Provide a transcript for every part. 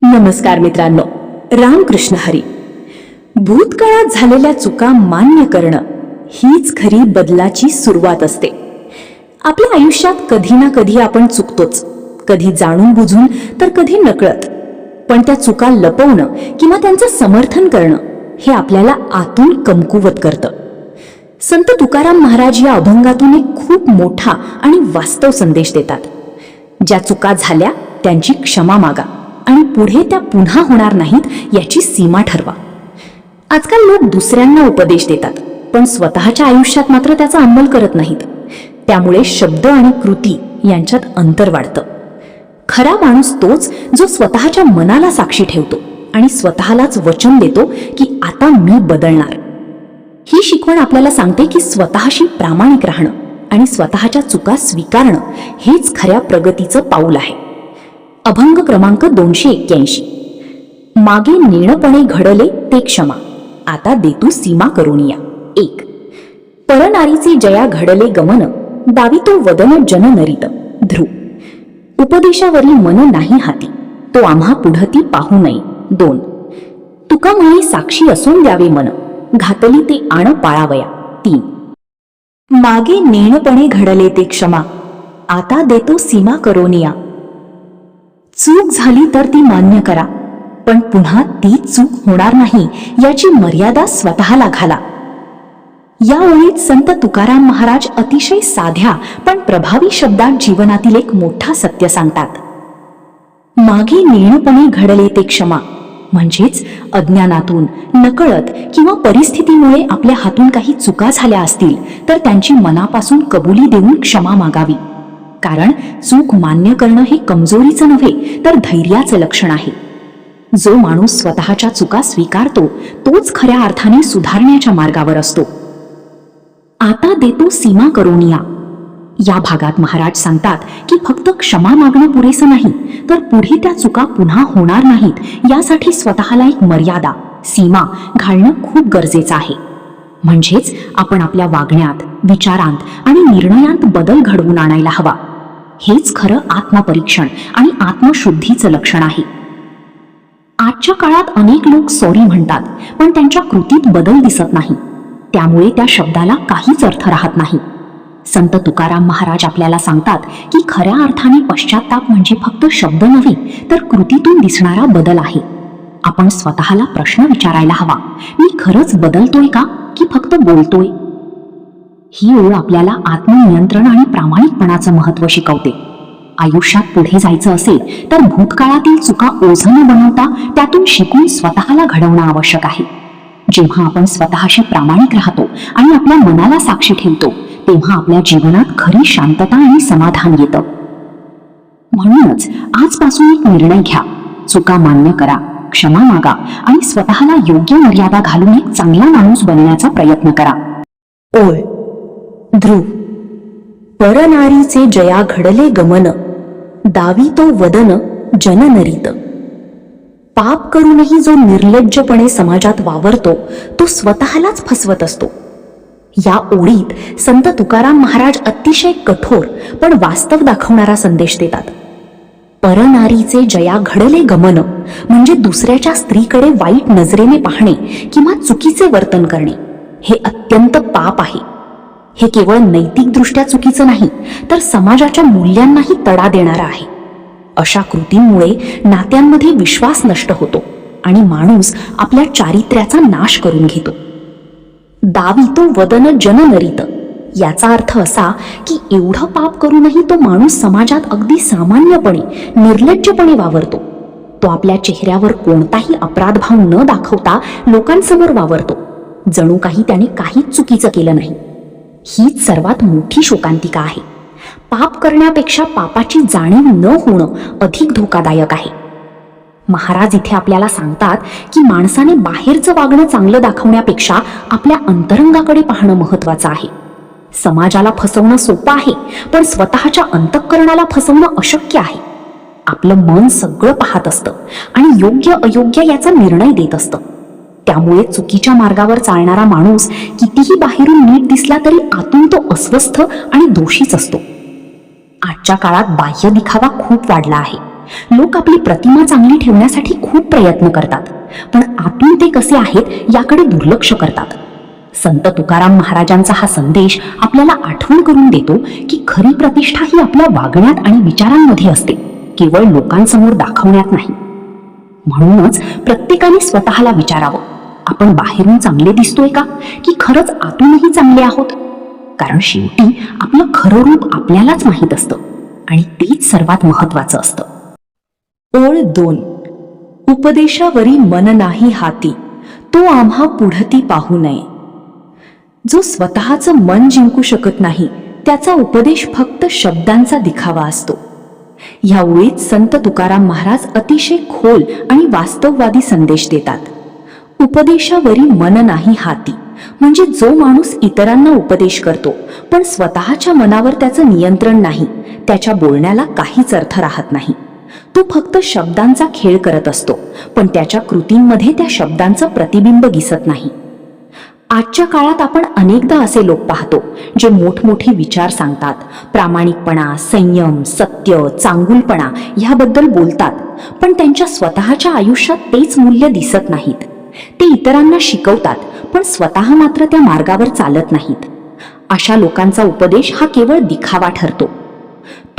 नमस्कार मित्रांनो, रामकृष्ण हरी. भूतकाळात झालेल्या चुका मान्य करणं हीच खरी बदलाची सुरुवात असते. आपल्या आयुष्यात कधी ना कधी आपण चुकतोच, कधी जाणून बुजून तर कधी नकळत. पण त्या चुका लपवणं किंवा त्यांचं समर्थन करणं हे आपल्याला आतून कमकुवत करतं. संत तुकाराम महाराज या अभंगातून एक खूप मोठा आणि वास्तव संदेश देतात. ज्या चुका झाल्या त्यांची क्षमा मागा आणि पुढे त्या पुन्हा होणार नाहीत याची सीमा ठरवा. आजकाल लोक दुसऱ्यांना उपदेश देतात, पण स्वतःच्या आयुष्यात मात्र त्याचा अंमल करत नाहीत. त्यामुळे शब्द आणि कृती यांच्यात अंतर वाढतं. खरा माणूस तोच जो स्वतःच्या मनाला साक्षी ठेवतो आणि स्वतःलाच वचन देतो की आता मी बदलणार. ही शिकवण आपल्याला सांगते की स्वतःशी प्रामाणिक राहणं आणि स्वतःच्या चुका स्वीकारणं हेच खऱ्या प्रगतीचं पाऊल आहे. अभंग क्रमांक 281. मागे नेणपणे घडले ते क्षमा, आता देतू सीमा करुनिया. 1. परनारीचे जया घडले गमन, दावितो वदन जननरित. ध्रुव. उपदेशावरील मन नाही हाती, तो आम्हा पुढती पाहू नये. 2. तुका म्हणे साक्षी असून द्यावे मन, घातली ते आण पाळावया. 3. मागे नेणपणे घडले ते क्षमा, आता देतो सीमा करोनिया. चूक झाली तर ती मान्य करा, पण पुन्हा ती चूक होणार नाही याची मर्यादा स्वतःला घाला. या ओळीत संत तुकाराम महाराज अतिशय साध्या पण प्रभावी शब्दात जीवनातील एक मोठा सत्य सांगतात. मागे नेणपणे घडले ते क्षमा म्हणजेच अज्ञानातून, नकळत किंवा परिस्थितीमुळे आपल्या हातून काही चुका झाल्या असतील तर त्यांची मनापासून कबुली देऊन क्षमा मागावी. कारण चूक मान्य करणं हे कमजोरीचं नव्हे तर धैर्याचं लक्षण आहे. जो माणूस स्वतःच्या चुका स्वीकारतो तोच खऱ्या अर्थाने सुधारण्याच्या मार्गावर असतो. आता देतो सीमा करोनिया. या भागात महाराज सांगतात की फक्त क्षमा मागणं पुरेसं नाही, तर पुढे त्या चुका पुन्हा होणार नाहीत यासाठी स्वतःला एक मर्यादा, सीमा घालणं खूप गरजेचं आहे. म्हणजेच आपण आपल्या वागण्यात, विचारांत आणि निर्णयात बदल घडवून आणायला हवा. हेच खरं आत्मपरीक्षण आणि आत्मशुद्धीचं लक्षण आहे. आजच्या काळात अनेक लोक सॉरी म्हणतात, पण त्यांच्या कृतीत बदल दिसत नाही. त्यामुळे त्या शब्दाला काहीच अर्थ राहत नाही. संत तुकाराम महाराज आपल्याला सांगतात की खऱ्या अर्थाने पश्चात्ताप म्हणजे फक्त शब्द नव्हे तर कृतीतून दिसणारा बदल आहे. आपण स्वतःला प्रश्न विचारायला हवा, मी खरंच बदलतोय का की फक्त बोलतोय? ही ओळ आपल्याला आत्मनियंत्रण आणि प्रामाणिकपणाचं महत्त्व शिकवते. आयुष्यात पुढे जायचं असेल तर भूतकाळातील चुका ओझं न बनवता त्यातून शिकून स्वतःला घडवणं आवश्यक आहे. जेव्हा आपण स्वतःशी प्रामाणिक राहतो आणि आपल्या मनाला साक्षी ठेवतो तेव्हा आपल्या जीवनात खरी शांतता आणि समाधान येतं. म्हणूनच आजपासून एक निर्णय घ्या, चुका मान्य करा, क्षमा मागा आणि स्वतःला योग्य मर्यादा घालून एक चांगला माणूस बनण्याचा प्रयत्न करा. ओळ. ध्रुव. परनारीचे जया घडले गमन, दावितो वदन जननरित. पाप करूनही जो निर्लज्जपणे समाजात वावरतो तो स्वतःलाच फसवत असतो. या ओळीत संत तुकाराम महाराज अतिशय कठोर पण वास्तव दाखवणारा संदेश देतात. परनारीचे जया घडले गमन म्हणजे दुसऱ्याच्या स्त्रीकडे वाईट नजरेने पाहणे किंवा चुकीचे वर्तन करणे हे अत्यंत पाप आहे. हे केवळ नैतिकदृष्ट्या चुकीचं नाही तर समाजाच्या मूल्यांनाही तडा देणारं आहे. अशा कृतींमुळे नात्यांमध्ये विश्वास नष्ट होतो आणि माणूस आपल्या चारित्र्याचा नाश करून घेतो. दावितो वदन जननरित याचा अर्थ असा की एवढं पाप करूनही तो माणूस समाजात अगदी सामान्यपणे, निर्लज्जपणे वावरतो. तो आपल्या चेहऱ्यावर कोणताही अपराधभाव न दाखवता लोकांसमोर वावरतो, जणू काही त्याने काहीच चुकीचं केलं नाही. हीच सर्वात मोठी शोकांतिका आहे. पाप करण्यापेक्षा पापाची जाणीव न होणं अधिक धोकादायक आहे. महाराज इथे आपल्याला सांगतात की माणसाने बाहेरचं वागणं चांगलं दाखवण्यापेक्षा आपल्या अंतरंगाकडे पाहणं महत्वाचं आहे. समाजाला फसवणं सोपं आहे, पण स्वतःच्या अंतःकरणाला फसवणं अशक्य आहे. आपलं मन सगळं पाहत असतं आणि योग्य अयोग्य याचा निर्णय देत असतं. त्यामुळे चुकीच्या मार्गावर चालणारा माणूस कितीही बाहेरून नीट दिसला तरी आतून तो अस्वस्थ आणि दोषीच असतो. आजच्या काळात बाह्य दिखावा खूप वाढला आहे. लोक आपली प्रतिमा चांगली ठेवण्यासाठी खूप प्रयत्न करतात, पण आतून ते कसे आहेत याकडे दुर्लक्ष करतात. संत तुकाराम महाराजांचा हा संदेश आपल्याला आठवण करून देतो की खरी प्रतिष्ठा ही आपल्या वागण्यात आणि विचारांमध्ये असते, केवळ लोकांसमोर दाखवण्यात नाही. म्हणूनच प्रत्येकाने स्वतःला विचारावं, आपण बाहेरून चांगले दिसतोय का, की खरंच आतूनही चांगले आहोत? कारण शेवटी आपलं खरं रूप आपल्यालाच माहीत असतं आणि तेच सर्वात महत्वाचं असतं. ओळ 2. उपदेशावरी मन नाही हाती, तो आम्हा पुढती पाहू नये. जो स्वतःचं मन जिंकू शकत नाही त्याचा उपदेश फक्त शब्दांचा दिखावा असतो. ह्या ओळीत संत तुकाराम महाराज अतिशय खोल आणि वास्तववादी संदेश देतात. उपदेशावरी मन नाही हाती म्हणजे जो माणूस इतरांना उपदेश करतो पण स्वतःच्या मनावर त्याचं नियंत्रण नाही, त्याच्या बोलण्याला काहीच अर्थ राहत नाही. तो फक्त शब्दांचा खेळ करत असतो, पण त्याच्या कृतींमध्ये त्या शब्दांचं प्रतिबिंब दिसत नाही. आजच्या काळात आपण अनेकदा असे लोक पाहतो जे मोठमोठे विचार सांगतात, प्रामाणिकपणा, संयम, सत्य, चांगुलपणा ह्याबद्दल बोलतात, पण त्यांच्या स्वतःच्या आयुष्यात तेच मूल्य दिसत नाहीत. ते इतरांना शिकवतात पण स्वतः मात्र त्या मार्गावर चालत नाहीत. अशा लोकांचा उपदेश हा केवळ दिखावा ठरतो.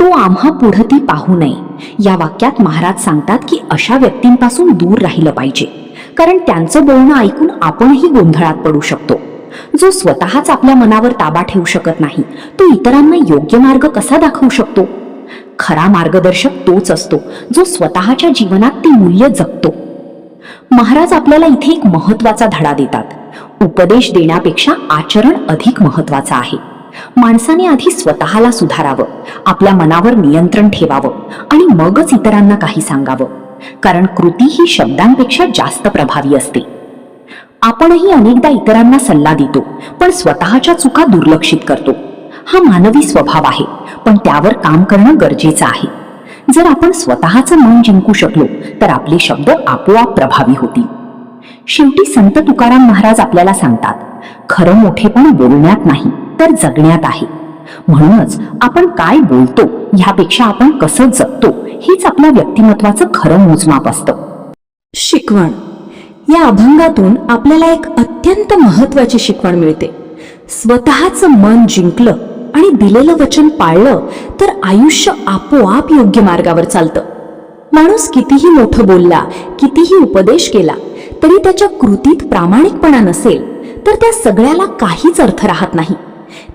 तो आम्हा पुढती पाहू नये या वाक्यात महाराज सांगतात की अशा व्यक्तींपासून दूर राहिलं पाहिजे, कारण त्यांचं बोलणं ऐकून आपणही गोंधळात पडू शकतो. जो स्वतःच आपल्या मनावर ताबा ठेवू शकत नाही, तो इतरांना योग्य मार्ग कसा दाखवू शकतो? खरा मार्गदर्शक तोच असतो जो स्वतःच्या जीवनात ते मूल्य जगतो. महाराज आपल्याला इथे एक महत्वाचा धडा देतात. उपदेश देण्यापेक्षा आचरण अधिक महत्वाचं आहे. माणसाने आधी स्वतःला सुधारावं, आपल्या मनावर नियंत्रण ठेवावं आणि मगच इतरांना काही सांगावं, कारण कृती ही शब्दांपेक्षा जास्त प्रभावी असते. आपणही अनेकदा इतरांना सल्ला देतो पण स्वतःच्या चुका दुर्लक्षित करतो. हा मानवी स्वभाव आहे, पण त्यावर काम करणं गरजेचं आहे. जर आपण स्वतःचं मन जिंकू शकलो तर आपले शब्द आपोआप प्रभावी होतील. शेवटी संत तुकाराम महाराज आपल्याला सांगतात, खरं मोठेपण बोलण्यात नाही तर जगण्यात आहे. म्हणूनच आपण काय बोलतो ह्यापेक्षा आपण कसं जगतो हेच आपल्या व्यक्तिमत्वाचं खरं मोजमाप असतं. शिकवण. या अभंगातून आपल्याला एक अत्यंत महत्वाची शिकवण मिळते. स्वतःचं मन जिंकलं आणि दिलेलं वचन पाळलं तर आयुष्य आपोआप योग्य मार्गावर चालतं. माणूस कितीही मोठं बोलला, कितीही उपदेश केला, तरी त्याच्या कृतीत प्रामाणिकपणा नसेल तर त्या सगळ्याला काहीच अर्थ राहत नाही.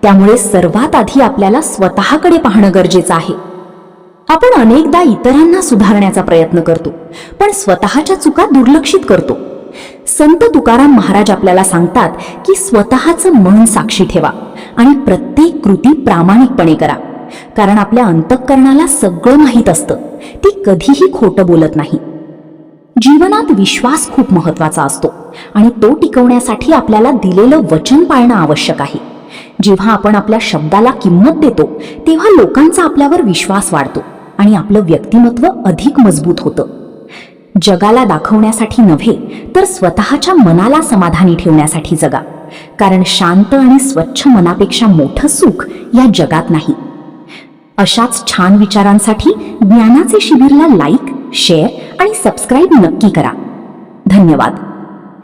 त्यामुळे सर्वात आधी आपल्याला स्वतःकडे पाहणं गरजेचं आहे. आपण अनेकदा इतरांना सुधारण्याचा प्रयत्न करतो पण स्वतःच्या चुका दुर्लक्षित करतो. संत तुकाराम महाराज आपल्याला सांगतात की स्वतःचं मन साक्षी ठेवा आणि प्रत्येक कृती प्रामाणिकपणे करा, कारण आपल्या अंतःकरणाला सगळं माहीत असतं. ती कधीही खोटं बोलत नाही. जीवनात विश्वास खूप महत्वाचा असतो आणि तो टिकवण्यासाठी आपल्याला दिलेलं वचन पाळणं आवश्यक आहे. जेव्हा आपण आपल्या शब्दाला किंमत देतो तेव्हा लोकांचा आपल्यावर विश्वास वाढतो आणि आपलं व्यक्तिमत्व अधिक मजबूत होतं. जगाला दाखवण्यासाठी नव्हे तर स्वतःच्या मनाला समाधानी ठेवण्यासाठी जगा, कारण शांत आणि स्वच्छ मनापेक्षा मोठं सुख या जगात नाही. अशाच छान विचारांसाठी ज्ञानाचे शिबिरला लाईक, शेअर आणि सबस्क्राईब नक्की करा. धन्यवाद.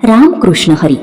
रामकृष्ण हरी.